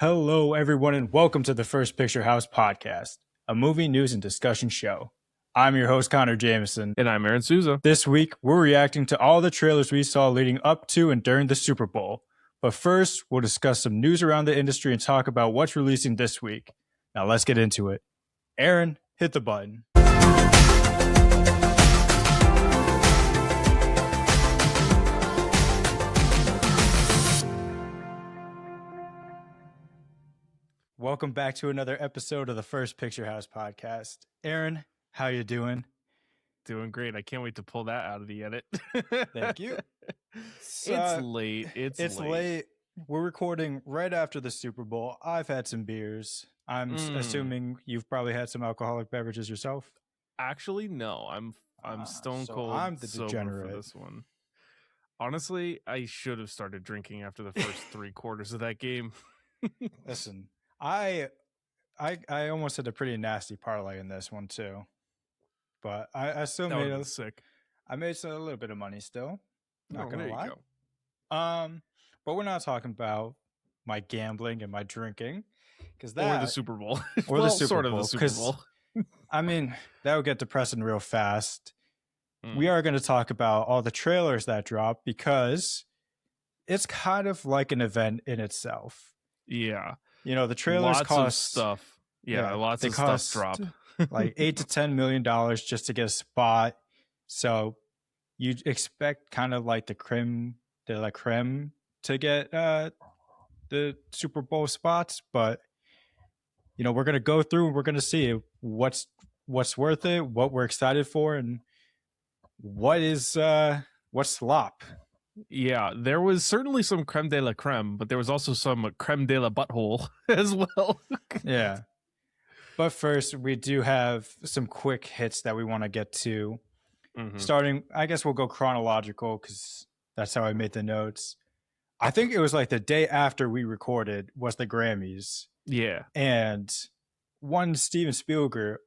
Hello, everyone, and welcome to the First Picture House podcast, a movie news and discussion show. I'm your host, Connor Jameson. And I'm Aaryn Souza. This week, we're reacting to all the trailers we saw leading up to and during the Super Bowl. But first, we'll discuss some news around the industry and talk about what's releasing this week. Now, let's get into it. Aaryn, hit the button. Welcome back to another episode of the First Picture House podcast. Aaryn, how you doing? Doing great. I can't wait to pull that out of the edit. Thank you. It's late. It's late. We're recording right after the Super Bowl. I've had some beers. I'm assuming you've probably had some alcoholic beverages yourself. Actually, no. I'm stone cold. I'm the sober degenerate for this one. Honestly, I should have started drinking after the first 3 quarters of that game. Listen, I almost had a pretty nasty parlay in this one too, but I still made sick. I made a little bit of money still. Not gonna lie. Go. But we're not talking about my gambling and my drinking, because or the Super Bowl, or the Super Bowl, the Super Bowl. I mean, that would get depressing real fast. We are going to talk about all the trailers that dropped because it's kind of like an event in itself. Yeah. You know, the trailers lots cost of stuff. Yeah, lots of stuff drop. Like $8 to $10 million just to get a spot. So you'd expect kind of like the creme de la creme to get the Super Bowl spots, but you know, we're gonna go through and we're gonna see what's worth it, what we're excited for, and what's slop. Yeah, there was certainly some creme de la creme, but there was also some creme de la butthole as well. Yeah. But first, we do have some quick hits that we want to get to. Starting, I guess we'll go chronological because that's how I made the notes. I think it was like the day after we recorded was the Grammys. Yeah. And one Steven Spielberg.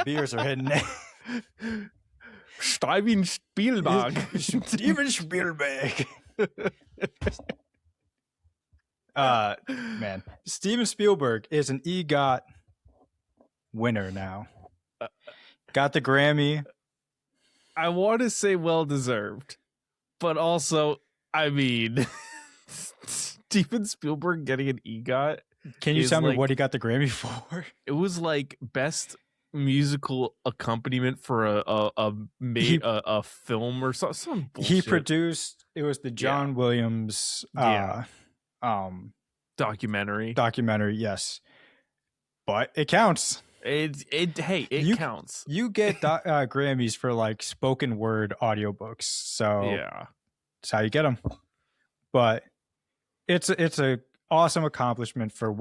Beers are hitting it. Steven Spielberg. Steven Spielberg. Man, Steven Spielberg is an EGOT winner now. Got the Grammy. I want to say well deserved, but also, I mean, Steven Spielberg getting an EGOT. Can you tell me what he got the Grammy for? It was like best musical accompaniment for a film or some bullshit. He produced. It was the John Williams documentary. Yes, but it counts. It counts. You get Grammys for like spoken word audiobooks, so yeah, that's how you get them. But it's a awesome accomplishment for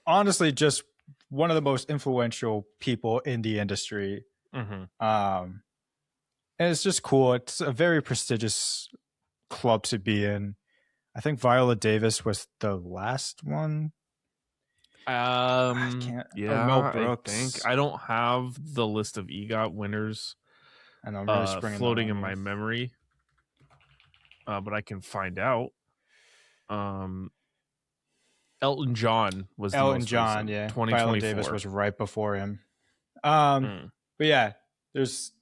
honestly just one of the most influential people in the industry. And it's just cool. It's a very prestigious club to be in. I think Viola Davis was the last one. Mel Brooks. I don't have the list of EGOT winners and I'm really floating in my memory, but I can find out. Elton John was Elton John, yeah. 2024. Viola Davis was right before him. But yeah, there's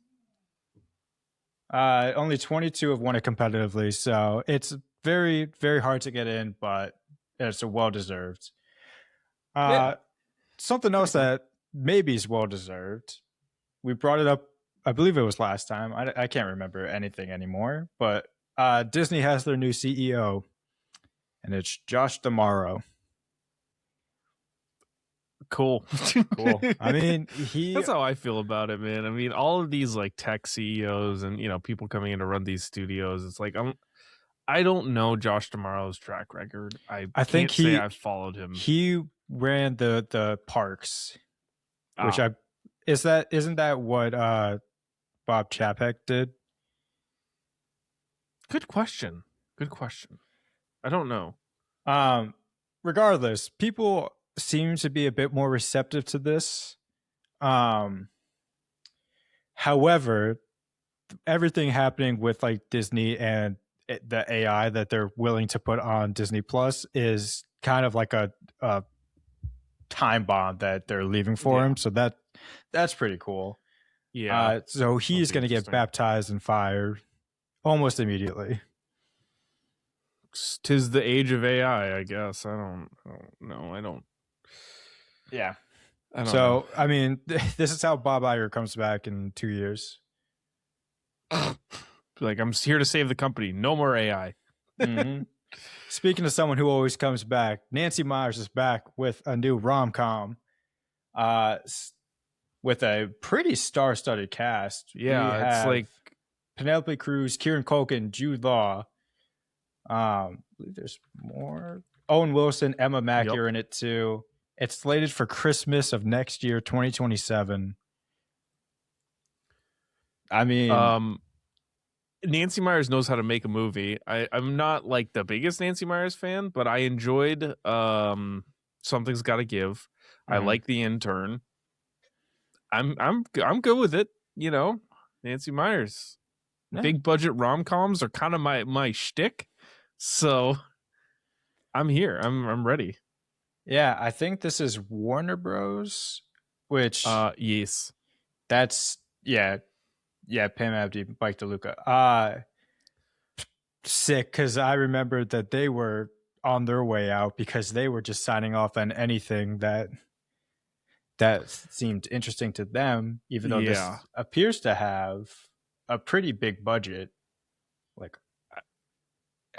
only 22 have won it competitively, so it's very, very hard to get in, but it's well deserved. Something else that maybe is well deserved. We brought it up, I believe it was last time. I can't remember anything anymore, but Disney has their new CEO, and it's Josh D'Amaro. Cool. I mean, that's how I feel about it, man. I mean, all of these like tech CEOs and people coming in to run these studios, it's like I don't know Josh D'Amaro's track record. I think I've followed him. He ran the parks, which isn't that what Bob Chapek did? Good question. I don't know. Regardless, people seem to be a bit more receptive to this. However, everything happening with like Disney and the AI that they're willing to put on Disney Plus is kind of like a time bomb that they're leaving for him. So that's pretty cool. Yeah. So That'll he's be going to get interesting. baptized in fire almost immediately. 'Tis the age of AI, I guess. I don't know. Yeah. I don't know. So I mean, this is how Bob Iger comes back in 2 years. Like, I'm here to save the company. No more AI. Mm-hmm. Speaking of someone who always comes back, Nancy Meyers is back with a new rom-com, with a pretty star-studded cast. We Yeah, it's have like Penelope Cruz, Kieran Culkin, Jude Law. I believe there's more. Owen Wilson, Emma Mackey are in it too. It's slated for Christmas of next year, 2027. I mean, Nancy Meyers knows how to make a movie. I'm not like the biggest Nancy Meyers fan, but I enjoyed Something's Gotta Give. I like The Intern. I'm good with it, you know. Nancy Meyers. yeah. Big budget rom-coms are kind of my shtick. So I'm here. I'm ready. Yeah, I think this is Warner Bros. Which Yes. that's Pam Abdi, Mike DeLuca. Sick, because I remember that they were on their way out because they were just signing off on anything that seemed interesting to them, even though this appears to have a pretty big budget. Like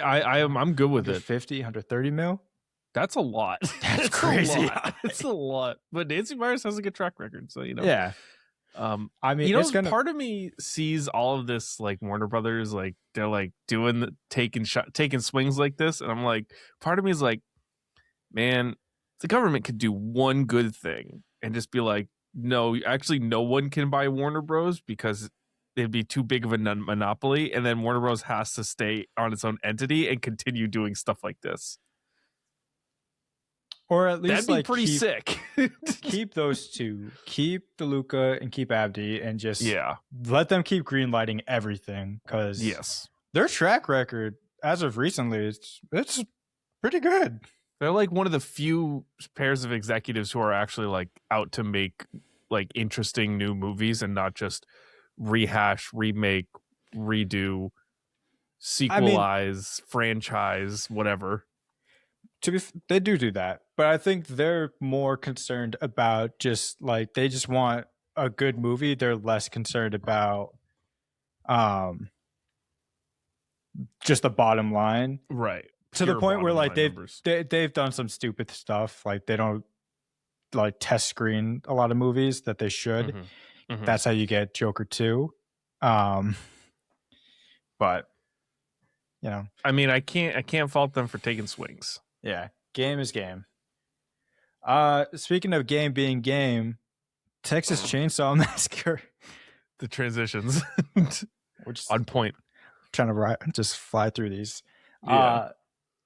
I'm good with it. 150, 130 mil. That's a lot. That's crazy. It's a lot. But Nancy Meyers has a good track record, so you know. Yeah. I mean, you know, it's gonna... part of me sees all of this like Warner Brothers, like they're like doing taking swings like this, and I'm like, part of me is like, man, the government could do one good thing and just be like, no, actually, no one can buy Warner Bros. Because it'd be too big of a monopoly, and then Warner Bros. Has to stay on its own entity and continue doing stuff like this. Or at least that'd be pretty sick. Keep those two, keep DeLuca and keep Abdi, and just let them keep greenlighting everything, because their track record as of recently it's pretty good. They're like one of the few pairs of executives who are actually like out to make like interesting new movies and not just rehash, remake, redo, sequelize, franchise, whatever. They do that, but I think they're more concerned about just like, they just want a good movie. They're less concerned about just the bottom line, right? To the point where like they've done some stupid stuff, like they don't like test screen a lot of movies that they should. That's how you get Joker 2. But you know, I mean, I can't fault them for taking swings. Yeah, game is game. Speaking of game being game, Texas Chainsaw Massacre. The transitions, we're just on point. Trying to just fly through these.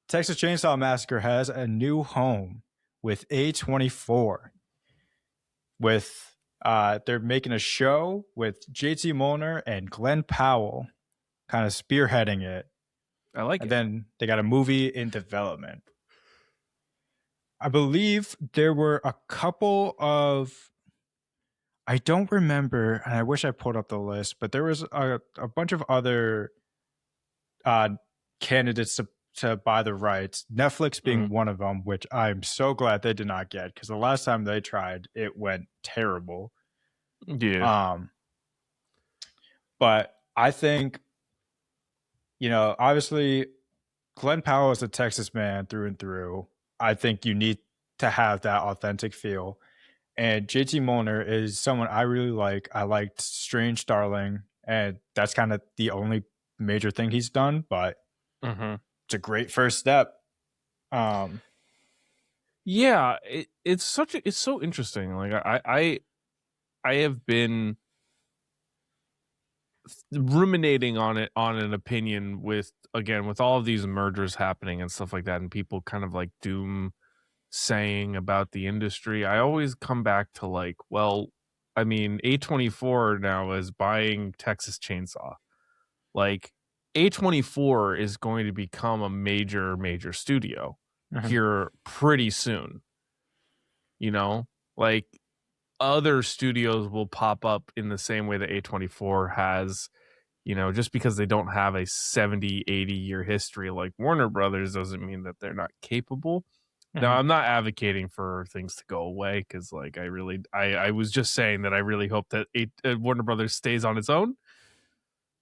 Texas Chainsaw Massacre has a new home with A24. With they're making a show with JT Molnar and Glenn Powell kind of spearheading it. I like it. And then they got a movie in development. I believe there were a couple of, I don't remember, and I wish I pulled up the list, but there was a bunch of other candidates to buy the rights, Netflix being one of them, which I'm so glad they did not get, because the last time they tried, it went terrible. Yeah. But I think, you know, obviously Glenn Powell is a Texas man through and through. I think you need to have that authentic feel. And JT Molnar is someone I really like. I liked Strange Darling, and that's kind of the only major thing he's done, but it's a great first step. Yeah, it's so interesting. Like I have been ruminating on an opinion with all of these mergers happening and stuff like that, and people kind of like doom saying about the industry. I always come back to like, well, I mean, A24 now is buying Texas Chainsaw. Like, A24 is going to become a major studio here pretty soon. You know, like other studios will pop up in the same way that A24 has, you know, just because they don't have a 70, 80-year history like Warner Brothers doesn't mean that they're not capable. Now, I'm not advocating for things to go away because, like, I was just saying that I really hope that Warner Brothers stays on its own.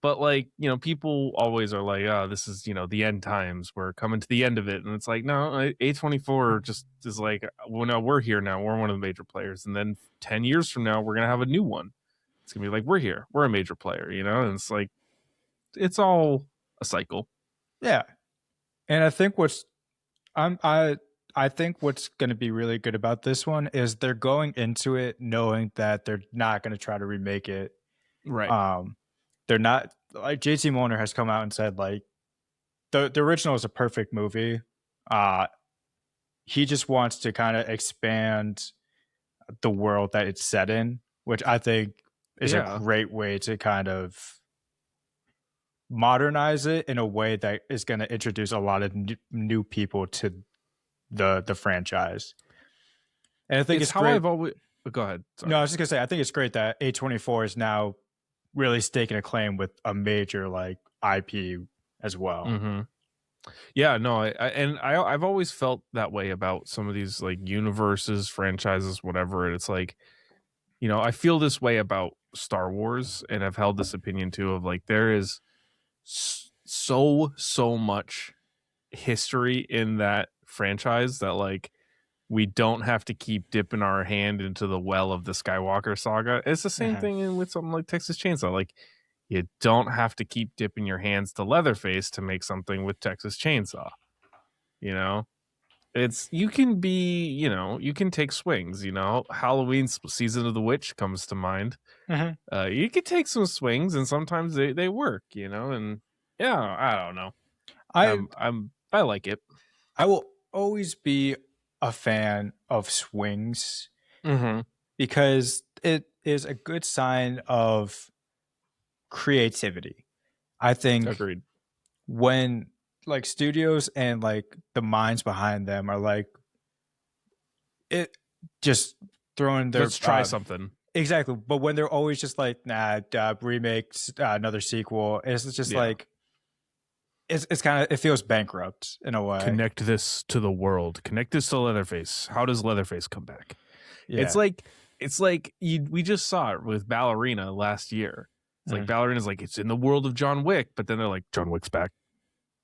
But, like, you know, people always are like, oh, this is, you know, the end times. We're coming to the end of it. And it's like, no, A24 just is like, well, no, we're here now. We're one of the major players. And then 10 years from now, we're going to have a new one. It's going to be like, we're here. We're a major player, you know? And it's like, it's all a cycle. Yeah. And I think I think what's going to be really good about this one is they're going into it knowing that they're not going to try to remake it. Right. They're not, like, JT Mulner has come out and said, like, the original is a perfect movie. He just wants to kind of expand the world that it's set in, which I think is a great way to kind of modernize it in a way that is going to introduce a lot of new people to the franchise. And I think it's how great. I've always go ahead. Sorry. No, I was just gonna say I think it's great that A24 is now really staking a claim with a major like IP as well. Mm-hmm. Yeah, no, I've always felt that way about some of these like universes, franchises, whatever. And it's like, you know, I feel this way about Star Wars, and I've held this opinion too of like there is so much history in that franchise that like we don't have to keep dipping our hand into the well of the Skywalker saga. It's the same thing with something like Texas Chainsaw. Like you don't have to keep dipping your hands to Leatherface to make something with Texas Chainsaw. You know, it's you can be, you know, you can take swings. You know, Halloween's Season of the Witch comes to mind. You can take some swings, and sometimes they work. You know, and yeah, I don't know. I like it. I will always be a fan of swings because it is a good sign of creativity. I think agreed. When like studios and like the minds behind them are like it just throwing their let's try something. Exactly. But when they're always just like, nah, remakes, another sequel, it's just like it's kind of, it feels bankrupt in a way. Connect this to the world. Connect this to Leatherface. How does Leatherface come back? Yeah. It's like we just saw it with Ballerina last year. It's like Ballerina's like, it's in the world of John Wick, but then they're like, John Wick's back.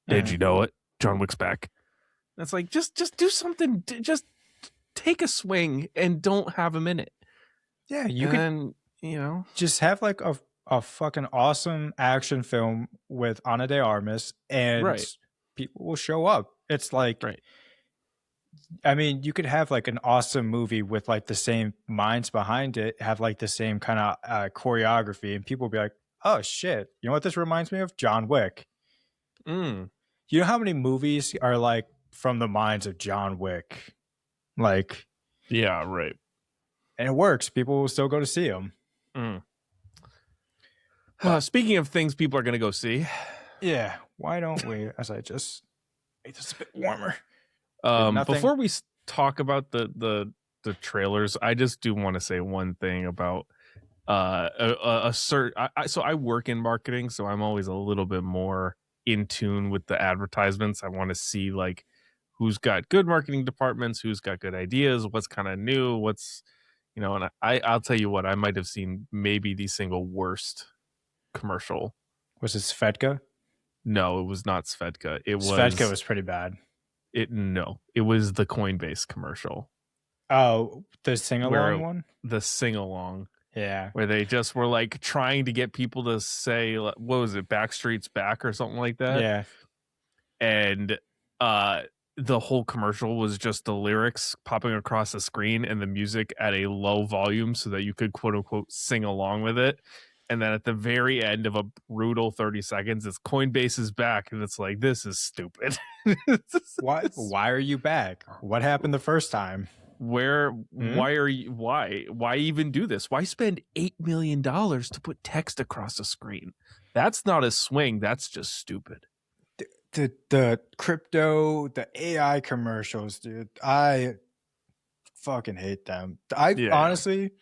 Did you know it? John Wick's back. And it's like, just do something. Just take a swing and don't have him in it. Yeah, you can, you know, just have like a fucking awesome action film with Ana de Armas, and people will show up. It's like, I mean, you could have like an awesome movie with like the same minds behind it, have like the same kind of choreography, and people will be like, oh shit, you know what this reminds me of? John Wick. You know how many movies are like from the minds of John Wick? Like, yeah, right. And it works. People will still go to see them. Speaking of things people are going to go see. Yeah. Why don't we, as I just make this a bit warmer. Before we talk about the trailers, I just do want to say one thing about so I work in marketing, so I'm always a little bit more in tune with the advertisements. I want to see like who's got good marketing departments, who's got good ideas, what's kind of new, what's, you know, and I'll tell you what, I might have seen maybe the single worst commercial. Was it Svedka? No, it was not Svedka. Svedka was pretty bad. It was the Coinbase commercial. Oh, the sing-along one? The sing-along. Yeah. Where they just were like trying to get people to say, what was it, Backstreet's Back or something like that? Yeah. And the whole commercial was just the lyrics popping across the screen and the music at a low volume so that you could quote unquote sing along with it. And then at the very end of a brutal 30 seconds, it's Coinbase is back. And it's like, this is stupid. Why are you back? What happened the first time? Why even do this? Why spend $8 million to put text across the screen? That's not a swing. That's just stupid. The crypto, the AI commercials, dude. I fucking hate them. I Yeah. honestly,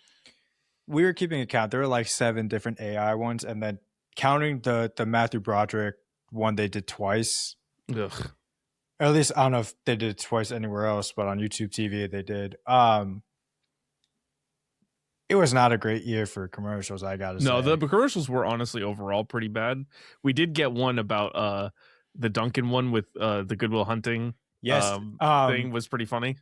we were keeping account. There were like 7 different AI ones, and then counting the Matthew Broderick one they did twice. Ugh. Or at least I don't know if they did it twice anywhere else, but on YouTube TV they did. It was not a great year for commercials, I gotta No, the say. commercials were honestly overall pretty bad. We did get one about the Duncan one with the Goodwill Hunting Yes. thing was pretty funny.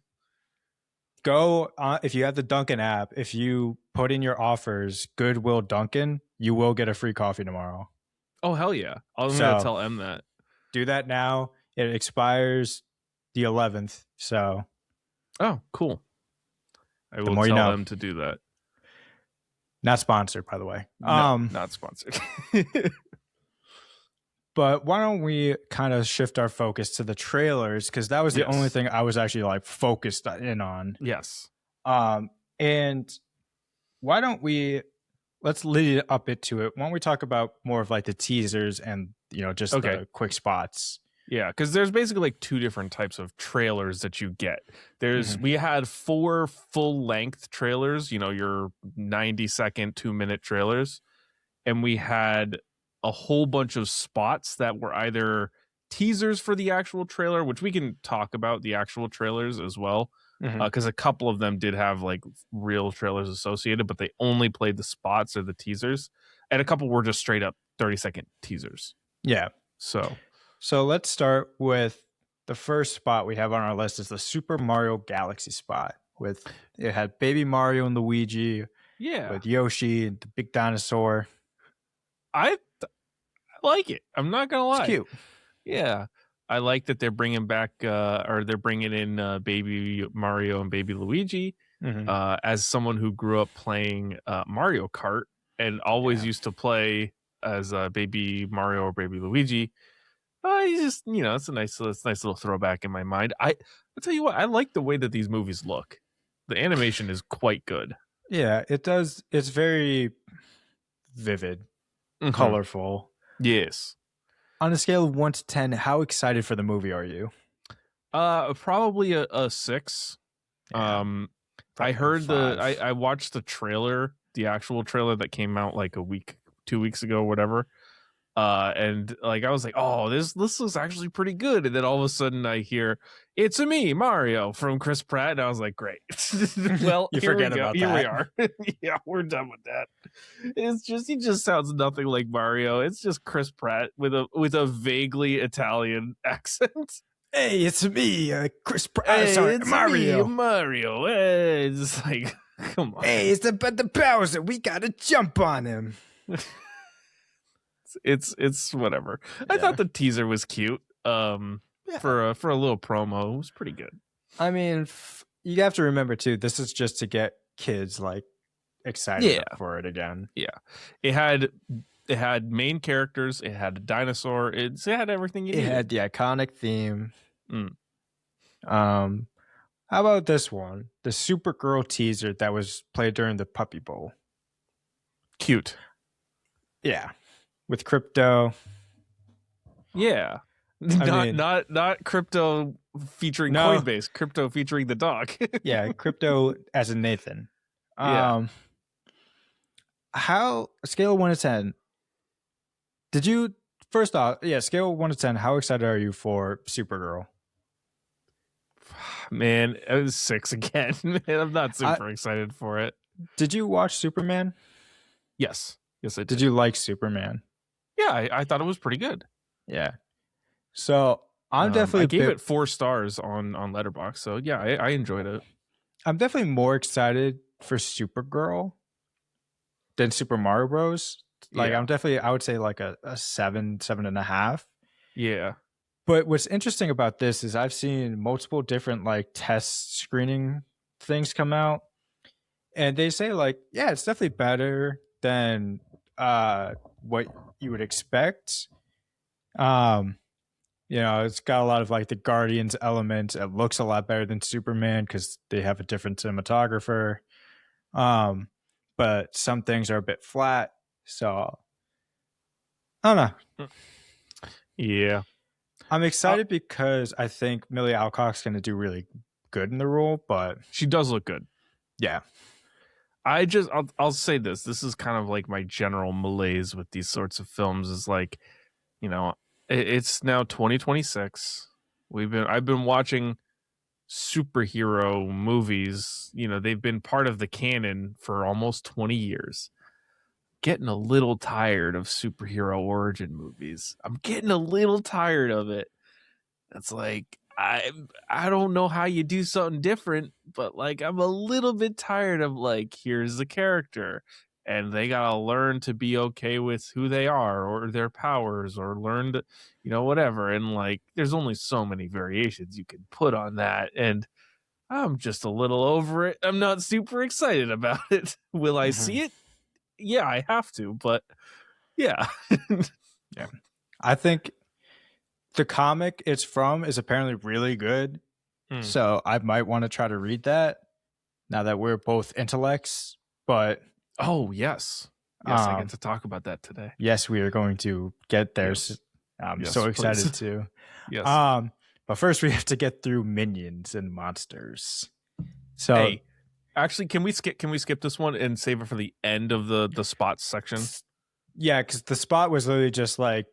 Go if you have the Dunkin' app, if you put in your offers Goodwill Dunkin', you will get a free coffee tomorrow. Oh hell yeah! I'm gonna So tell M that. do that now. It expires the 11th. So Oh, cool. I the will more you tell know. M to do that. Not sponsored, by the way. No, not sponsored. But why don't we kind of shift our focus to the trailers, because that was the only thing I was actually like focused in on. Yes. And why don't we let's lead up into it. Why don't we talk about more of like the teasers and just the quick spots? Yeah, because there's basically like 2 different types of trailers that you get. We had 4 full-length trailers, your 90-second, 2-minute trailers, and we had a whole bunch of spots that were either teasers for the actual trailer, which we can talk about the actual trailers as well, because a couple of them did have like real trailers associated, but they only played the spots or the teasers, and a couple were just straight up 30-second teasers. Yeah. So let's start with the first spot we have on our list is the Super Mario Galaxy spot. It had Baby Mario and Luigi. Yeah. With Yoshi and the big dinosaur. I like it. I'm not gonna lie. It's cute. Yeah. I like that they're bringing back or they're bringing in Baby Mario and Baby Luigi. As someone who grew up playing Mario Kart and always used to play as Baby Mario or Baby Luigi, you just it's a nice little throwback in my mind. I'll tell you what, I like the way that these movies look. The animation is quite good. Yeah, it does. It's very vivid, colorful. Yes. On a scale of 1 to 10, how excited for the movie are you? Probably a 6. Yeah, I heard I watched the trailer, the actual trailer that came out like 2 weeks ago, whatever. And like I was like, oh, this looks actually pretty good. And then all of a sudden I hear "It's a me, Mario" from Chris Pratt, and I was like, great. Well, you forget about that. Here we are. Yeah, we're done with that. He just sounds nothing like Mario. It's just Chris Pratt with a vaguely Italian accent. Hey, it's me, Chris Pratt. Hey, sorry, it's Mario. Me, Mario. Hey, it's like, come on. Hey, it's the Bowser. We gotta jump on him. It's whatever. Yeah. I thought the teaser was cute. For a little promo, it was pretty good. I mean, you have to remember too, this is just to get kids like excited for it again. Yeah, it had main characters. It had a dinosaur. It had everything you needed. It had the iconic theme. How about this one? The Supergirl teaser that was played during the Puppy Bowl. Cute. Yeah. With Crypto. Yeah. Not Crypto featuring Coinbase. Crypto featuring the dog. Yeah, Crypto as a Nathan. How scale of 1 to 10? Did you first off, scale of 1 to 10, how excited are you for Supergirl? Man, it was 6 again. Man, I'm not super excited for it. Did you watch Superman? Yes, I did. Did you like Superman? Yeah, I thought it was pretty good. Yeah. So I'm definitely. I gave it 4 stars on Letterboxd. So yeah, I enjoyed it. I'm definitely more excited for Supergirl than Super Mario Bros. Like I'm definitely, I would say like a 7.5. Yeah. But what's interesting about this is I've seen multiple different like test screening things come out, and they say like, yeah, it's definitely better than what you would expect. It's got a lot of like the Guardians element. It looks a lot better than Superman because they have a different cinematographer. But some things are a bit flat. So I don't know. Yeah. I'm excited because I think Millie Alcock's going to do really good in the role, but she does look good. Yeah. I'll say this. This is kind of like my general malaise with these sorts of films is like, it's now 2026. I've been watching superhero movies. They've been part of the canon for almost 20 years. Getting a little tired of superhero origin movies. I'm getting a little tired of it. It's like I don't know how you do something different, but like I'm a little bit tired of like here's the character and they gotta learn to be okay with who they are or their powers or learn to whatever. And like there's only so many variations you can put on that, and I'm just a little over it. I'm not super excited about it. Will I see it? Yeah, I have to, but yeah. Yeah. I think the comic it's from is apparently really good. So I might want to try to read that now that we're both intellects. But oh yes. Yes, I get to talk about that today. Yes, we are going to get there. Yes. I'm so excited to. Yes. But first we have to get through minions and monsters. So hey, actually, can we skip this one and save it for the end of the spots section? Yeah, because the spot was literally just like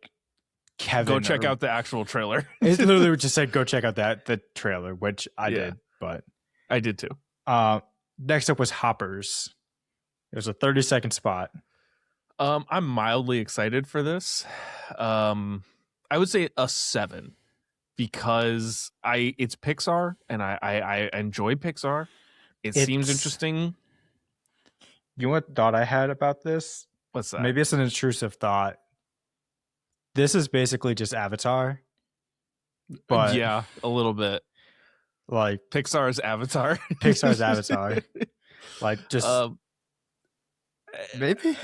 Kevin. Go check out the actual trailer. It literally just said go check out the trailer, which I did, but I did too. Next up was Hoppers. It was a 30-second spot. I'm mildly excited for this. I would say a 7 because it's Pixar and I enjoy Pixar. It seems interesting. You know what thought I had about this? What's that? Maybe it's an intrusive thought. This is basically just Avatar. But yeah, a little bit. Like Pixar's Avatar. Pixar's Avatar. Like just maybe?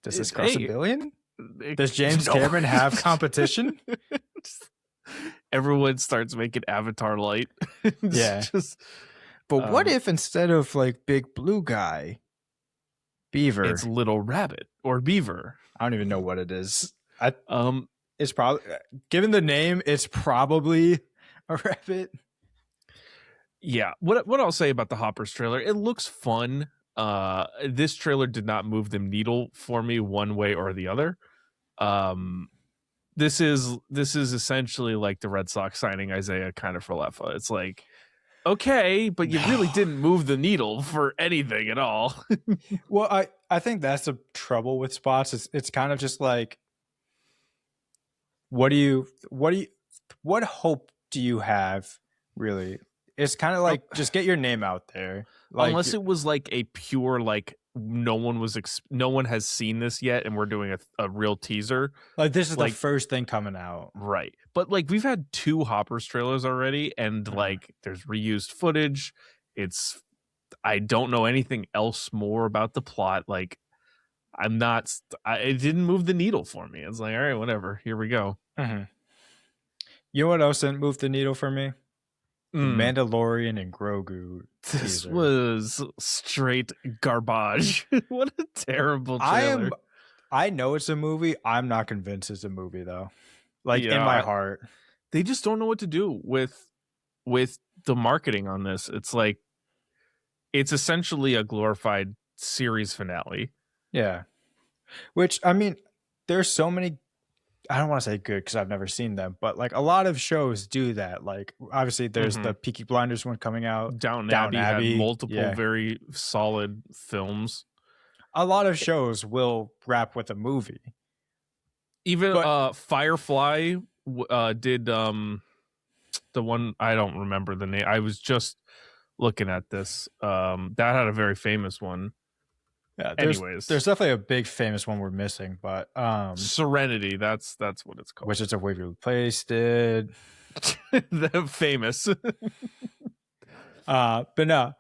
Does this cross $1 billion? Does James Cameron have competition? Everyone starts making Avatar light. Yeah. But what if instead of like Big Blue Guy, Beaver, it's Little Rabbit or Beaver? I don't even know what it is. It's probably, given the name, it's probably a rabbit. Yeah. What I'll say about the Hoppers trailer, it looks fun. This trailer did not move the needle for me one way or the other. This is essentially like the Red Sox signing Isaiah Kiner-Falefa. It's like, okay, but you really didn't move the needle for anything at all. Well, I think that's the trouble with spots. It's kind of just like, what hope do you have, really? It's kind of like just get your name out there. Like, unless it was like a pure like no one has seen this yet, and we're doing a real teaser. Like this is like the first thing coming out, right? But like we've had 2 Hoppers trailers already, and like there's reused footage. I don't know anything else more about the plot. Like it didn't move the needle for me. It's like, all right, whatever. Here we go. You know what else didn't move the needle for me? The Mandalorian and Grogu. This was straight garbage. What a terrible trailer. I know it's a movie. I'm not convinced it's a movie though. Like in my heart. They just don't know what to do with the marketing on this. It's like it's essentially a glorified series finale. Yeah. Which, I mean, there's so many, I don't want to say good because I've never seen them, but like a lot of shows do that. Like obviously there's the Peaky Blinders one coming out. Downton Abbey had multiple very solid films. A lot of shows will wrap with a movie. Even Firefly did the one, I don't remember the name. I was just looking at this. That had a very famous one. Yeah, there's definitely a big famous one we're missing, but Serenity, that's what it's called. Which is a Waverly Place did. The famous. But no,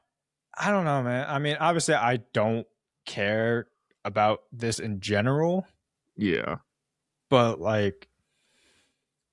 I don't know, man. I mean, obviously I don't care about this in general. Yeah. But like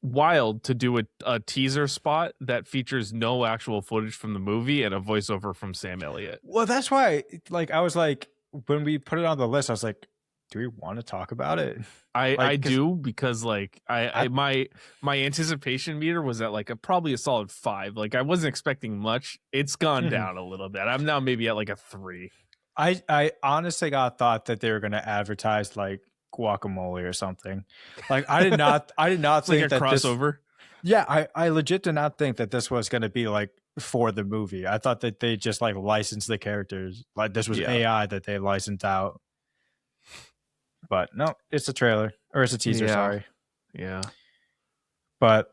wild to do a teaser spot that features no actual footage from the movie and a voiceover from Sam Elliott. Well, that's why like I was like, when we put it on the list, I was like, do we want to talk about it? I do, because like my anticipation meter was at like probably a solid 5. Like I wasn't expecting much. It's gone down a little bit. I'm now maybe at like a 3. I honestly thought that they were going to advertise like guacamole or something. Like I did not it's think like a that crossover. I legit did not think that this was going to be like for the movie. I thought that they just like licensed the characters. Like this was AI that they licensed out. But no, it's a trailer, or it's a teaser, sorry. Yeah. But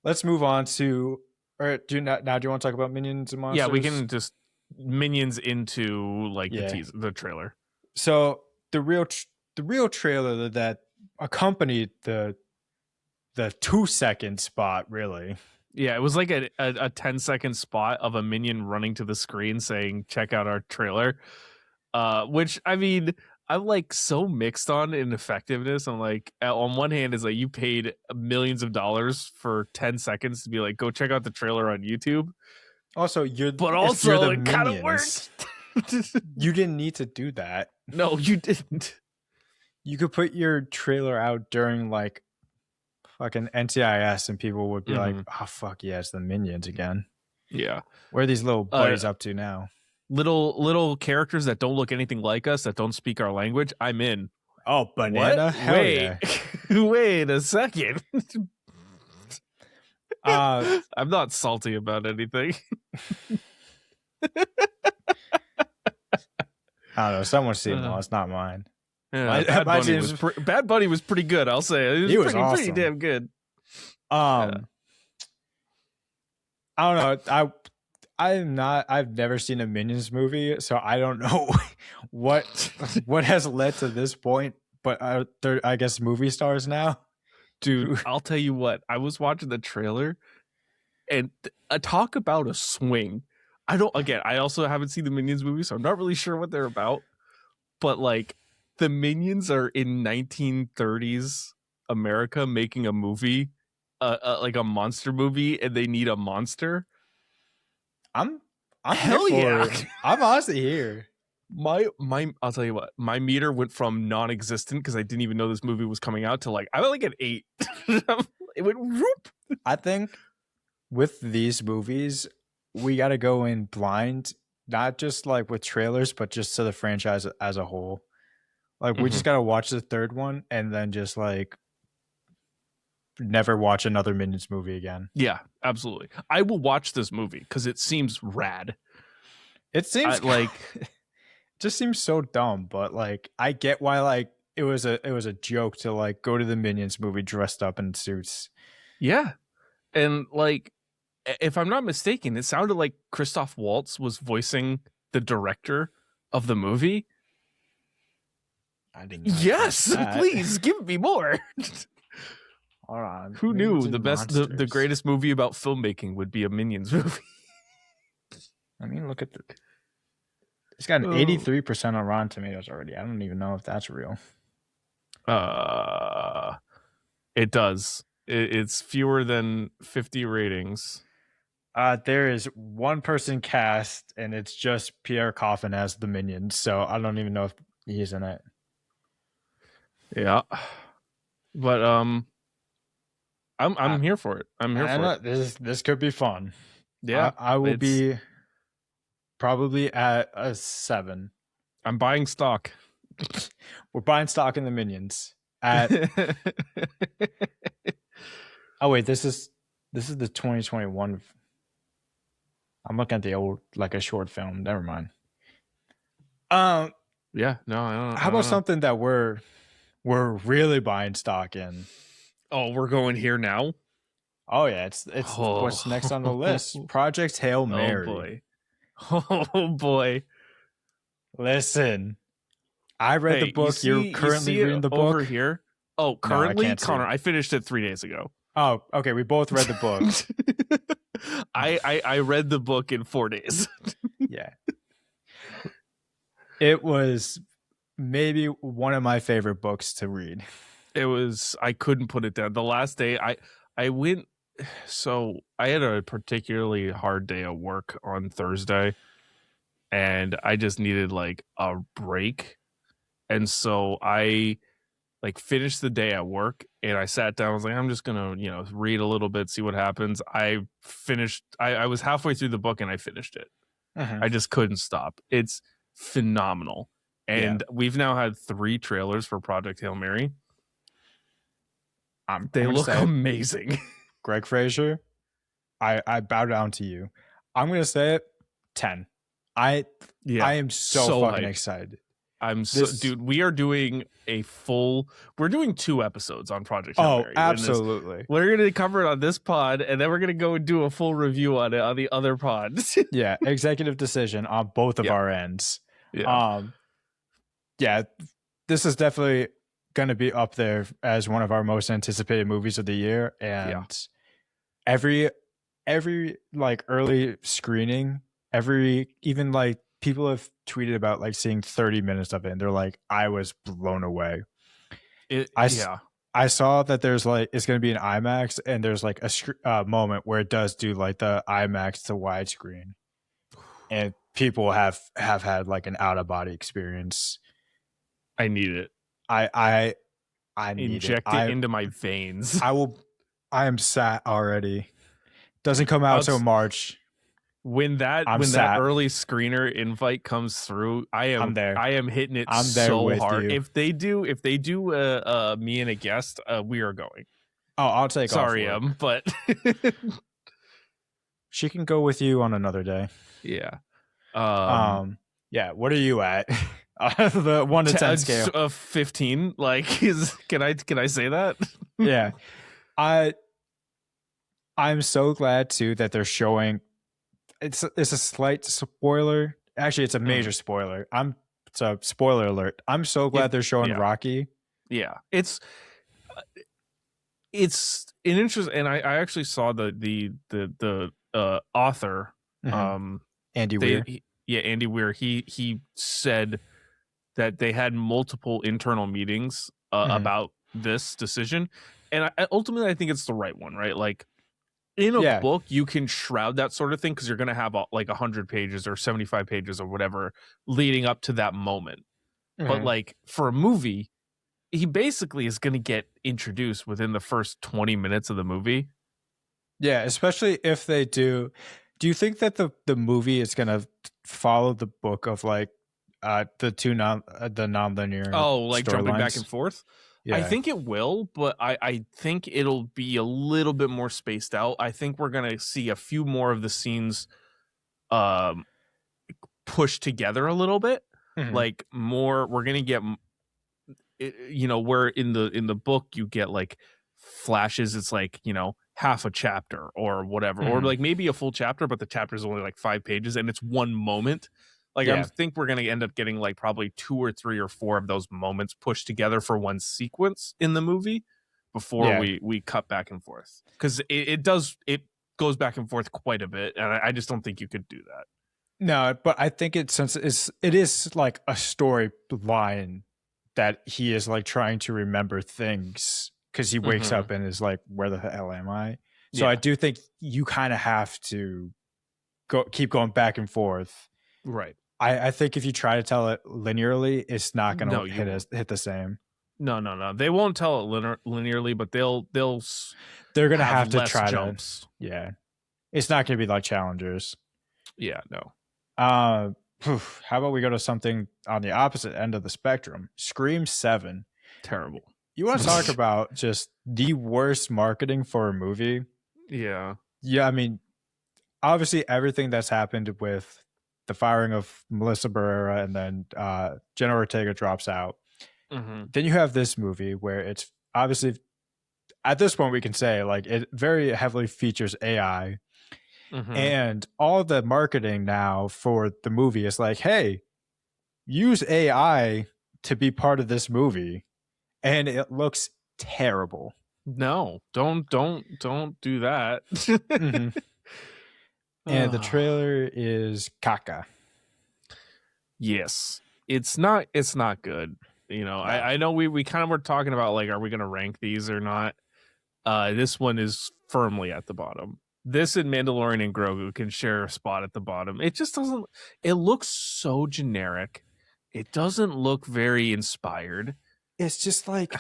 let's move on to, or do you want to talk about Minions and Monsters? Yeah, we can just Minions into like the trailer. So the real trailer that accompanied the 2-second spot, really. Yeah, it was like a 10-second spot of a minion running to the screen saying, check out our trailer. Which, I mean, I'm like so mixed on in effectiveness. I'm like, on one hand, is like you paid millions of dollars for 10 seconds to be like, go check out the trailer on YouTube. Also, you're it kind of worked. You didn't need to do that. No, you didn't. You could put your trailer out during like fucking NCIS and people would be like, oh, fuck yeah, it's the Minions again. Yeah. Where are these little buddies up to now? Little characters that don't look anything like us, that don't speak our language. I'm in. Oh, banana? What? Hell Wait. Yeah. Wait a second. I'm not salty about anything. I don't know. Someone's seen one. It's not mine. Yeah, Bad Bunny was pretty good. I'll say he was awesome. Pretty damn good. I don't know. I've never seen a Minions movie, so I don't know what has led to this point. But they're, I guess, movie stars now. Dude, I'll tell you what. I was watching the trailer, and talk about a swing. I also haven't seen the Minions movie, so I'm not really sure what they're about. But like, the Minions are in 1930s America making a movie, like a monster movie, and they need a monster. I'm hell yeah. I'm honestly here. I'll tell you what, my meter went from non-existent because I didn't even know this movie was coming out to like, I went like an 8. It went whoop. I think with these movies, we got to go in blind, not just like with trailers, but just to the franchise as a whole. Like we just got to watch the third one and then just like never watch another Minions movie again. Yeah, absolutely. I will watch this movie because it seems rad. It seems like it just seems so dumb, but like I get why like it was a joke to like go to the Minions movie dressed up in suits. Yeah. And like, if I'm not mistaken, it sounded like Christoph Waltz was voicing the director of the movie. I didn't. Yes, please give me more. Hold on. Who knew the greatest movie about filmmaking would be a Minions movie? I mean, look at it's got an 83% on Rotten Tomatoes already. I don't even know if that's real. It does. It's fewer than 50 ratings. There is one person cast, and it's just Pierre Coffin as the Minions. So I don't even know if he's in it. Yeah, but I'm here for it. I'm here for it. This could be fun. Yeah, I will be probably at a 7. I'm buying stock. We're buying stock in the Minions at. Oh wait, this is the 2021. I'm looking at the old, like a short film. Never mind. Yeah, no, I don't. How about something that we're really buying stock in? Oh, we're going here now. Oh yeah, it's what's next on the list. Project Hail Mary. Oh boy. Listen, I read the book. You're currently reading the book over here. Oh, currently, no, Connor, I finished it 3 days ago. Oh, okay. We both read the book. I read the book in 4 days. Yeah. It was maybe one of my favorite books to read. It was, I couldn't put it down. The last day I went, so I had a particularly hard day at work on Thursday, and I just needed like a break. And so I like finished the day at work and I sat down. I was like, I'm just gonna, read a little bit, see what happens. I finished. I was halfway through the book and I finished it. Mm-hmm. I just couldn't stop. It's phenomenal. And we've now had 3 trailers for Project Hail Mary. They look amazing. Greg Fraser, I bow down to you. I'm gonna say it 10. I am so fucking excited. Dude, we are doing we're doing 2 episodes on Project Hail Mary. Absolutely. We're going to cover it on this pod, and then we're going to go and do a full review on it on the other pod. Yeah, executive decision on both of our ends. Yeah. This is definitely going to be up there as one of our most anticipated movies of the year. And every like early screening, even like people have tweeted about like seeing 30 minutes of it and they're like, I was blown away. I saw that there's like, it's going to be an IMAX and there's like a moment where it does do like the IMAX to widescreen and people have had like an out of body experience. I need it. I need inject it into my veins. I am sat already. Doesn't come out till March. When that early screener invite comes through, I'm there. I am hitting it so hard. You. If they do me and a guest, we are going. Oh, I'll take Sorry, off. But she can go with you on another day. Yeah. Yeah. What are you at? The 1 to 10 scale of 15. Like, can I say that? Yeah. I'm so glad too that they're showing. It's a slight spoiler. Actually, it's a major spoiler. It's a spoiler alert. I'm so glad they're showing Rocky. Yeah, it's an interest, and I actually saw the author, Andy Weir. Andy Weir. He said that they had multiple internal meetings about this decision, and ultimately I think it's the right one, right? Like. In a book, you can shroud that sort of thing because you're going to have like 100 pages or 75 pages or whatever leading up to that moment. But like for a movie, he basically is going to get introduced within the first 20 minutes of the movie. Yeah, especially if they do. Do you think that the movie is going to follow the book of like the nonlinear? Oh, like jumping back and forth. Yeah. I think it will, but I think it'll be a little bit more spaced out. I think we're going to see a few more of the scenes pushed together a little bit. Like more, we're going to get, where in the book you get like flashes. It's like, half a chapter or whatever, or like maybe a full chapter, but the chapter is only like 5 pages and it's one moment. Like, I think we're going to end up getting like probably 2 or 3 or 4 of those moments pushed together for one sequence in the movie before we cut back and forth. Because it goes back and forth quite a bit. And I just don't think you could do that. No, but I think it is like a storyline that he is like trying to remember things because he wakes up and is like, where the hell am I? So I do think you kind of have to keep going back and forth. Right. I think if you try to tell it linearly, it's not going to hit the same. No. They won't tell it linearly, but they're going to have to try jumps. Yeah. It's not going to be like Challengers. Yeah, no. How about we go to something on the opposite end of the spectrum? Scream 7. Terrible. You want to talk about just the worst marketing for a movie? Yeah. Yeah, I mean, obviously everything that's happened with the firing of Melissa Barrera and then Jenna Ortega drops out. Then you have this movie where it's obviously, at this point we can say like it very heavily features AI. And all the marketing now for the movie is like, hey, use AI to be part of this movie. And it looks terrible. No, don't do that. And the trailer is caca. Yes. It's not good. No. I know we kind of were talking about like, are we going to rank these or not? This one is firmly at the bottom. This and Mandalorian and Grogu can share a spot at the bottom. It just doesn't. It looks so generic. It doesn't look very inspired. It's just like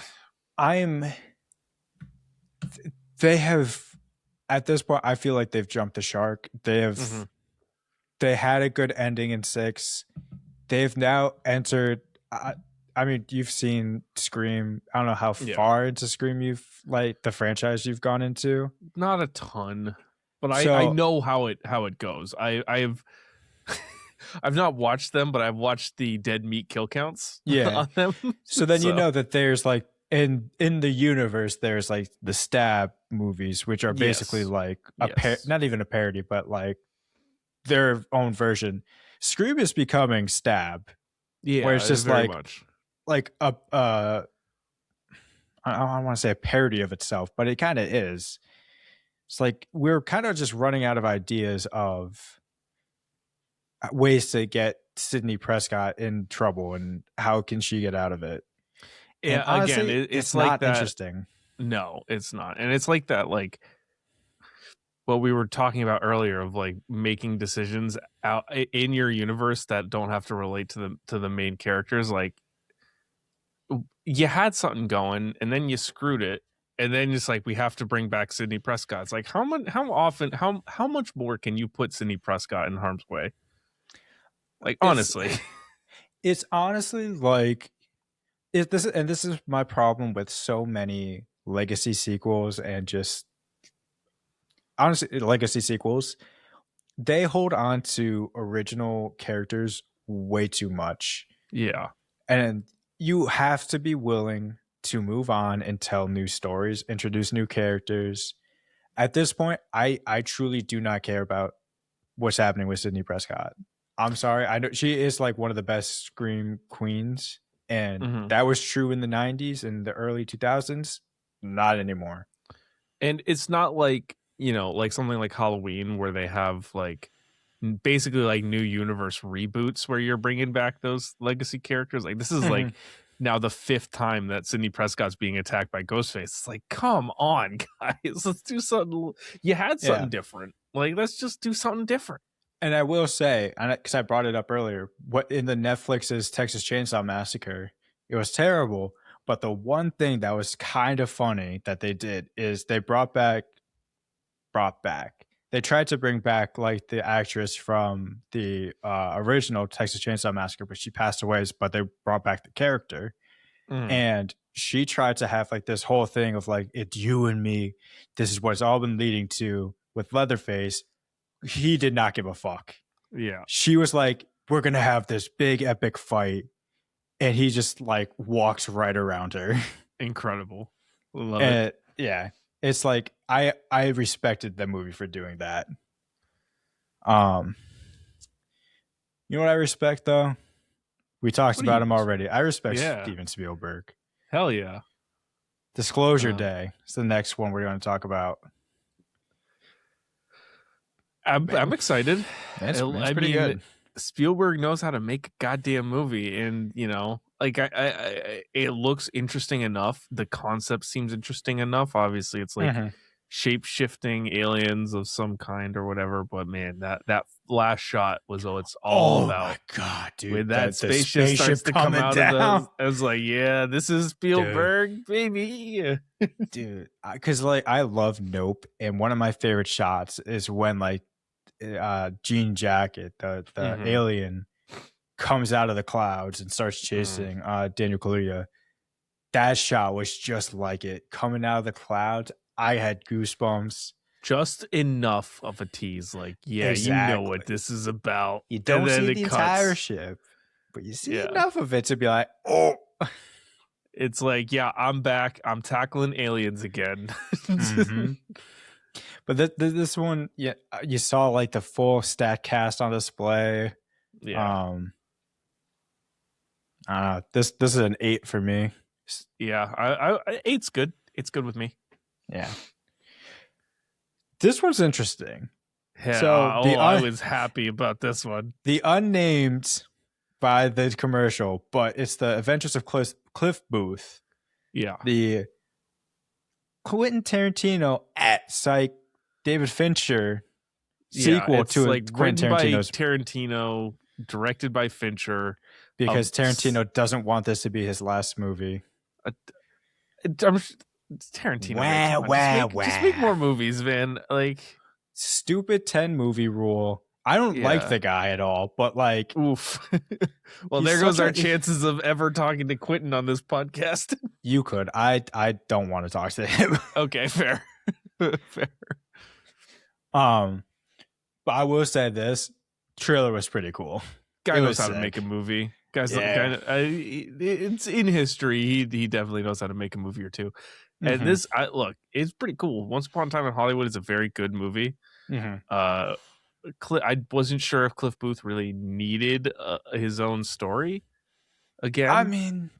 they have, at this point, I feel like they've jumped the shark. They had a good ending in 6. They've now entered. I mean, you've seen Scream. I don't know how far into Scream the franchise you've gone into. Not a ton, but I know how it goes. I've I've not watched them, but I've watched the dead meat kill counts on them. So then you know that there's like in the universe there's like the Stab movies, which are basically like not even a parody, but like their own version. Scream is becoming Stab. Yeah, where it's just like much. like a I don't want to say a parody of itself, but it kind of is. It's like we're kind of just running out of ideas of ways to get Sidney Prescott in trouble and how can she get out of it. Yeah, and honestly, again, it's like not that interesting. No, it's not. And it's like that, like what we were talking about earlier of like making decisions out in your universe that don't have to relate to the main characters. Like you had something going and then you screwed it. And then just like, we have to bring back Sidney Prescott. It's like, how much more can you put Sidney Prescott in harm's way? Like, honestly, it's honestly like this is my problem with so many legacy sequels and just honestly legacy sequels. They hold on to original characters way too much. Yeah. And you have to be willing to move on and tell new stories, introduce new characters. At this point, I truly do not care about what's happening with Sidney Prescott. I'm sorry. I know she is like one of the best Scream queens, and that was true in the 90s and the early 2000s. Not anymore. And it's not like, you know, like something like Halloween where they have like basically like new universe reboots where you're bringing back those legacy characters. Like this is like now the 5th time that Sidney Prescott's being attacked by Ghostface. It's like, come on, guys, let's do something. You had something different. Like, let's just do something different. And I will say, because I brought it up earlier, what in the Netflix's Texas Chainsaw Massacre, it was terrible. But the one thing that was kind of funny that they did is they brought back. They tried to bring back like the actress from the original Texas Chainsaw Massacre, but she passed away. But they brought back the character, and she tried to have like this whole thing of like, it's you and me. This is what it's all been leading to with Leatherface. He did not give a fuck. Yeah. She was like, we're going to have this big epic fight. And he just like walks right around her. Incredible. Love it. Yeah. It's like, I respected the movie for doing that. You know what I respect though? We talked about him already. I respect Steven Spielberg. Hell yeah. Disclosure Day is the next one we're going to talk about. I'm excited. It's pretty good. Spielberg knows how to make a goddamn movie, and you know, like it looks interesting enough. The concept seems interesting enough. Obviously, it's like shape-shifting aliens of some kind or whatever. But man, that last shot was what it's all about. Oh my god, dude! When that spaceship starts to come out of those, I was like, yeah, this is Spielberg, baby. Dude, because like I love Nope, and one of my favorite shots is when like Jean Jacket, the alien, comes out of the clouds and starts chasing Daniel Kaluuya. That shot was just like it coming out of the clouds. I had goosebumps. Just enough of a tease, like you know what this is about. You don't see the entire ship, but you see enough of it to be like, oh. It's like, yeah, I'm back. I'm tackling aliens again. But this one, yeah, you saw like the full stat cast on display. Yeah. This is an 8 for me. Yeah, I 8's good. It's good with me. Yeah. This one's interesting. Yeah, so I was happy about this one. The unnamed by the commercial, but it's the Adventures of Cliff Booth. Yeah. The Quentin Tarantino at Psych David Fincher sequel to like Quentin Tarantino, directed by Fincher, because Tarantino doesn't want this to be his last movie. Tarantino, man, come on, just make more movies, man. Like, stupid 10 movie rule. I don't like the guy at all, but like, oof. Well, there goes our chances of ever talking to Quentin on this podcast. You could. I don't want to talk to him. Okay, fair. Fair. But I will say this trailer was pretty cool. Guy knows how to make a movie. It's in history. He definitely knows how to make a movie or two. And this, look, it's pretty cool. Once Upon a Time in Hollywood is a very good movie. I wasn't sure if Cliff Booth really needed his own story again. I mean,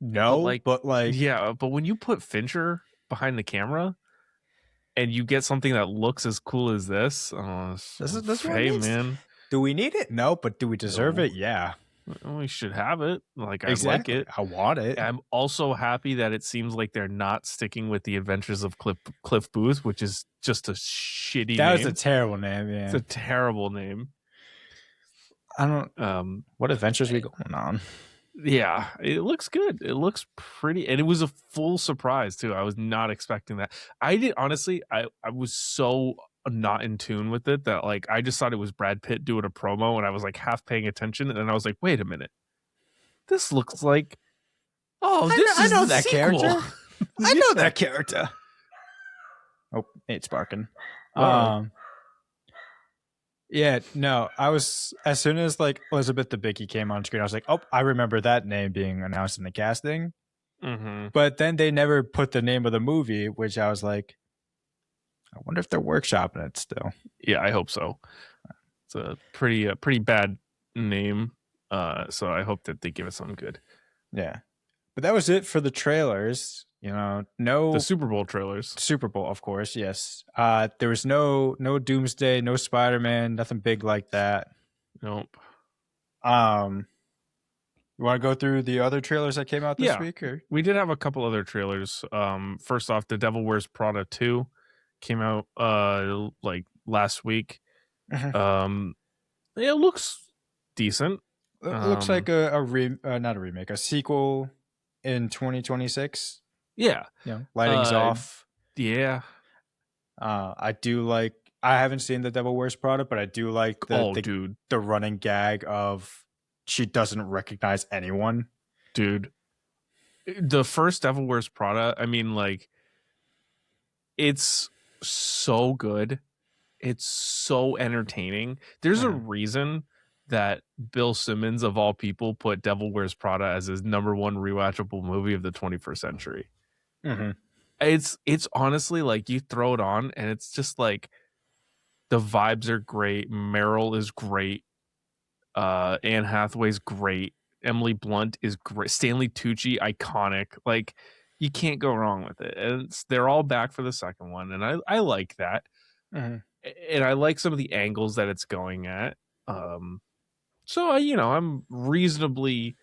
no, but when you put Fincher behind the camera and you get something that looks as cool as this, hey, man. Do we need it? No, but do we deserve it? Yeah. We should have it. Like, I like it. I want it. I'm also happy that it seems like they're not sticking with the Adventures of Cliff Booth, which is just a shitty name. That was a terrible name, yeah. It's a terrible name. I don't what adventures we going on? Yeah, it looks good. It looks pretty, and it was a full surprise too. I was not expecting that. I was so not in tune with it that like I just thought it was Brad Pitt doing a promo, and I was like half paying attention, and then I was like, wait a minute, this looks like I know that character. I know that character. Oh, it's barking. Yeah, no, I was, as soon as like Elizabeth Debicki came on screen, I was like, oh, I remember that name being announced in the casting. But then they never put the name of the movie, which I was like, I wonder if they're workshopping it still. Yeah, I hope so. It's a pretty bad name. So I hope that they give it something good. Yeah. But that was it for the trailers. No the Super Bowl trailers. Super Bowl, of course, yes. There was no Doomsday, no Spider-Man, nothing big like that. Nope. You want to go through the other trailers that came out this week? Or? We did have a couple other trailers. First off, The Devil Wears Prada 2 came out like last week. It looks decent. It looks like not a remake, a sequel in 2026. Yeah. Lighting's off. Yeah. I do like, I haven't seen The Devil Wears Prada, but I do like the running gag of she doesn't recognize anyone. Dude. The first Devil Wears Prada, I mean, like, it's so good. It's so entertaining. There's a reason that Bill Simmons, of all people, put Devil Wears Prada as his number one rewatchable movie of the 21st century. It's honestly like you throw it on and it's just like the vibes are great. Meryl is great. Anne Hathaway's great. Emily Blunt is great. Stanley Tucci, iconic. Like, you can't go wrong with it. And they're all back for the second one, and I like that. And I like some of the angles that it's going at. So I'm reasonably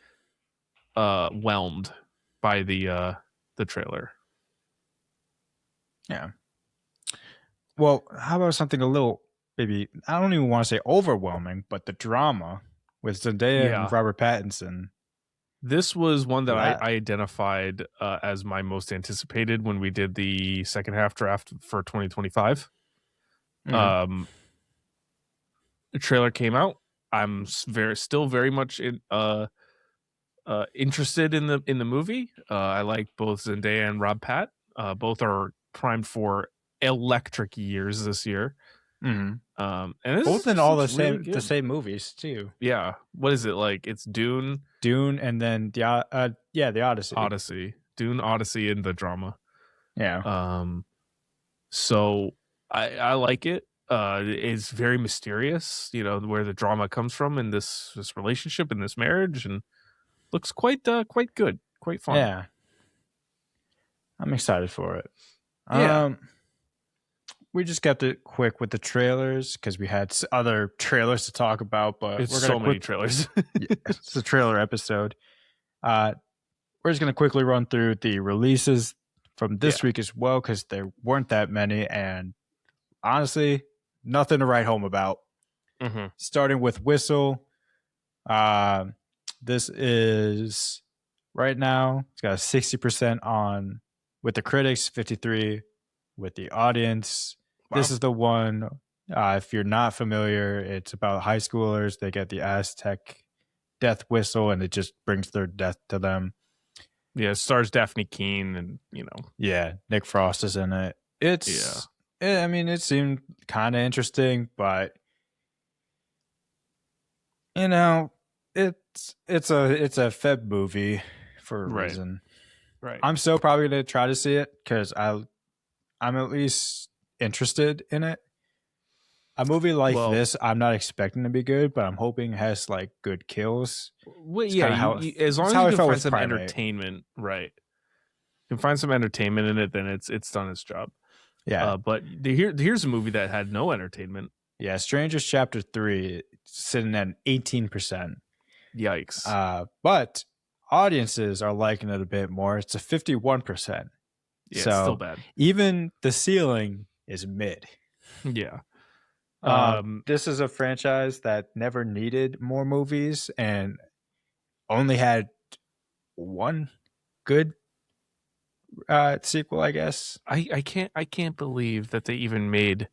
whelmed by the trailer. Yeah. Well, how about something a little, maybe, I don't even want to say overwhelming, but the drama with Zendaya and Robert Pattinson. This was one that I identified as my most anticipated when we did the second half draft for 2025. The trailer came out. I'm still very much interested in the movie. I like both Zendaya and Rob Pat. Both are primed for electric years this year. And both in all the same movies too. Yeah. What is it like? It's Dune, and then the Odyssey. Dune, Odyssey, and the drama. Yeah. So I like it. It's very mysterious, where the drama comes from in this relationship, in this marriage, and looks quite good, quite fun. Yeah. I'm excited for it. Yeah. We just kept it quick with the trailers because we had other trailers to talk about, but it's so many trailers. It's a trailer episode. We're just going to quickly run through the releases from this week as well, because there weren't that many, and honestly, nothing to write home about. Starting with Whistle. This is right now. It's got a 60% on with the critics, 53 with the audience. Wow. This is the one. If you're not familiar, it's about high schoolers. They get the Aztec death whistle, and it just brings their death to them. Yeah, it stars Daphne Keane, and Yeah, Nick Frost is in it. I mean, it seemed kind of interesting, but you know, it's a Feb movie for a right, reason. right. I'm still probably gonna try to see it because I'm at least interested in it. A movie like Well, this, I'm not expecting to be good, but I'm hoping it has like good kills. It's yeah, kind of as long it's as how you I can felt find with some Primate. entertainment, right? You can find some entertainment in it, then it's done its job. Yeah, But here's a movie that had no entertainment. yeah. Strangers Chapter 3 sitting at 18%. Yikes. But audiences are liking it a bit more. It's a 51%. Yeah, it's still So bad. even the ceiling is mid. Yeah. This is a franchise that never needed more movies and only had one good sequel, I guess. I can't believe that they even made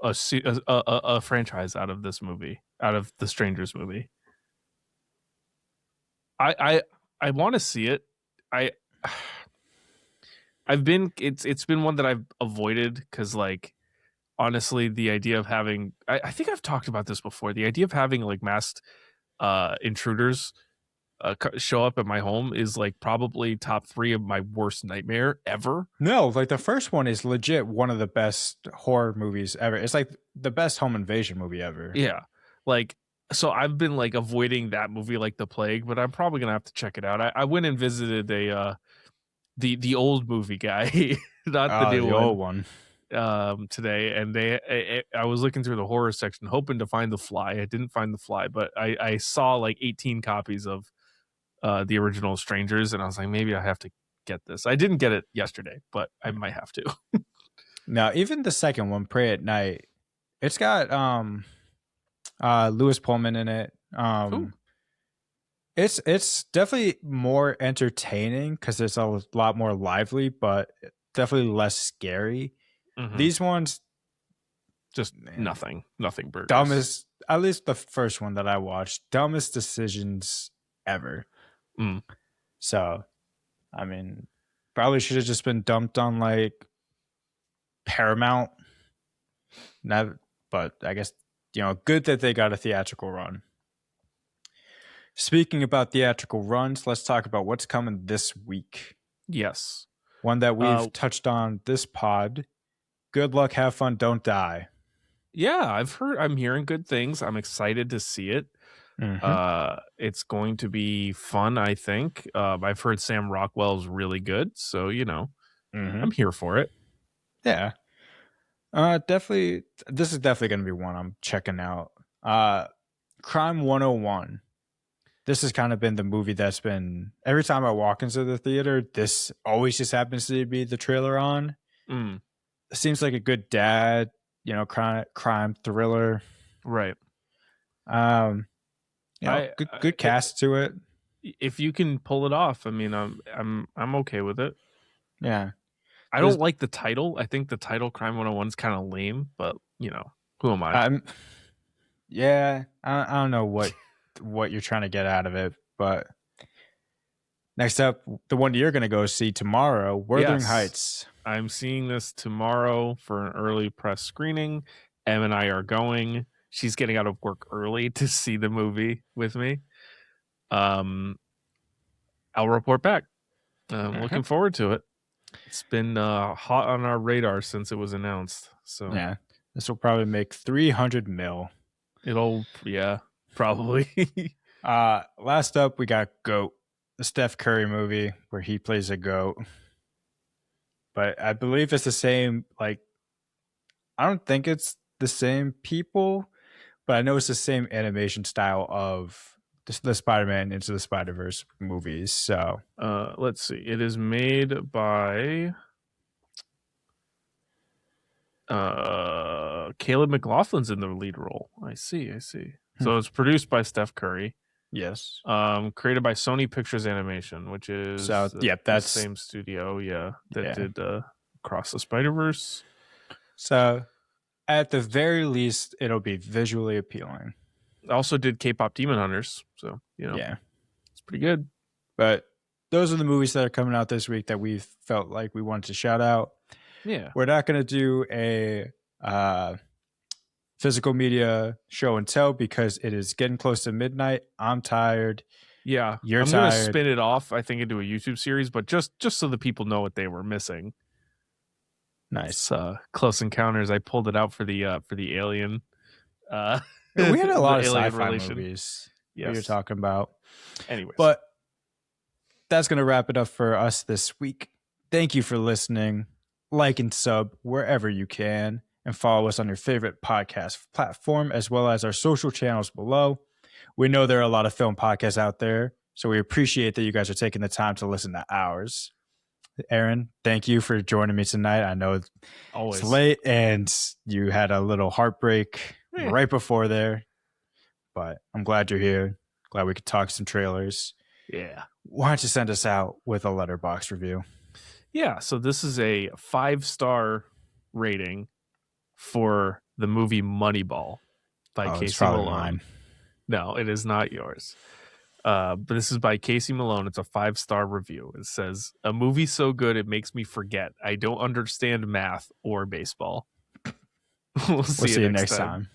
a franchise out of this movie, out of the Strangers movie. I want to see it. I I've been it's been one that I've avoided because like honestly the idea of having I think I've talked about this before, the idea of having like masked intruders show up at my home is like probably top 3 of my worst nightmare ever. No, like the first one is legit one of the best horror movies ever. It's like the best home invasion movie ever. Yeah, like so I've been like avoiding that movie like the plague, but I'm probably gonna have to check it out. I went and visited a the old movie guy, not the new The one, old one. today, and I was looking through the horror section hoping to find The Fly. I didn't find The Fly, but I saw like 18 copies of the original Strangers, and I was like, maybe I have to get this. I didn't get it yesterday, but I might have to. Now, even the second one, Pray at Night, it's got Lewis Pullman in it. Ooh. It's definitely more entertaining because it's a lot more lively, but definitely less scary. Mm-hmm. These ones, just nothing burgers. Dumbest, at least the first one that I watched, dumbest decisions ever. So, I mean, probably should have just been dumped on like Paramount. But I guess good that they got a theatrical run. Speaking about theatrical runs, let's talk about what's coming this week. Yes. One that we've touched on this pod. Good luck, have fun, don't die. Yeah, I'm hearing good things. I'm excited to see it. Mm-hmm. It's going to be fun, I think. I've heard Sam Rockwell's really good, so I'm here for it. Yeah. Definitely this is definitely going to be one I'm checking out. Crime 101. This has kind of been the movie that's been every time I walk into the theater, this always just happens to be the trailer on. It seems like a good dad, crime thriller. Right. Good cast to it. If you can pull it off, I mean, I'm okay with it. Yeah. I don't like the title. I think the title Crime 101 is kind of lame, but who am I? Yeah, I don't know what you're trying to get out of it, but next up, the one you're going to go see tomorrow, Wuthering Heights. I'm seeing this tomorrow for an early press screening. Em and I are going. She's getting out of work early to see the movie with me. I'll report back. I'm looking forward to it. It's been hot on our radar since it was announced. So yeah, this will probably make 300 mil. It'll probably. Last up, we got Goat, the Steph Curry movie where he plays a goat. But I believe it's the same. Like, I don't think it's the same people, but I know it's the same animation style of the Spider-Man Into the Spider-Verse movies. So let's see. It is made by Caleb McLaughlin's in the lead role. I see. So it's produced by Steph Curry. Yes. Created by Sony Pictures Animation, which is that's the same studio, that did Across the Spider-Verse. So at the very least, it'll be visually appealing. Also did K-pop Demon Hunters, so it's pretty good. But those are the movies that are coming out this week that we felt like we wanted to shout out. Yeah, we're not going to do a physical media show and tell because it is getting close to midnight. I'm tired. Yeah, you're I'm tired. Gonna spin it off, I think, into a YouTube series, but just so the people know what they were missing. Nice. It's, Close Encounters. I pulled it out for the Alien. We had a lot of sci-fi movies. Yes. What you're talking about. Anyways, but that's going to wrap it up for us this week. Thank you for listening. Like and sub wherever you can, and follow us on your favorite podcast platform, as well as our social channels below. We know there are a lot of film podcasts out there, so we appreciate that you guys are taking the time to listen to ours. Aaryn, thank you for joining me tonight. I know it's late and you had a little heartbreak right before there, but I'm glad you're here. Glad we could talk some trailers. Yeah. Why don't you send us out with a Letterboxd review? Yeah, so this is a 5-star rating for the movie Moneyball by Casey Malone. Mine. No, it is not yours. But this is by Casey Malone. It's a 5-star review. It says, "A movie so good it makes me forget. I don't understand math or baseball." We'll see you next time.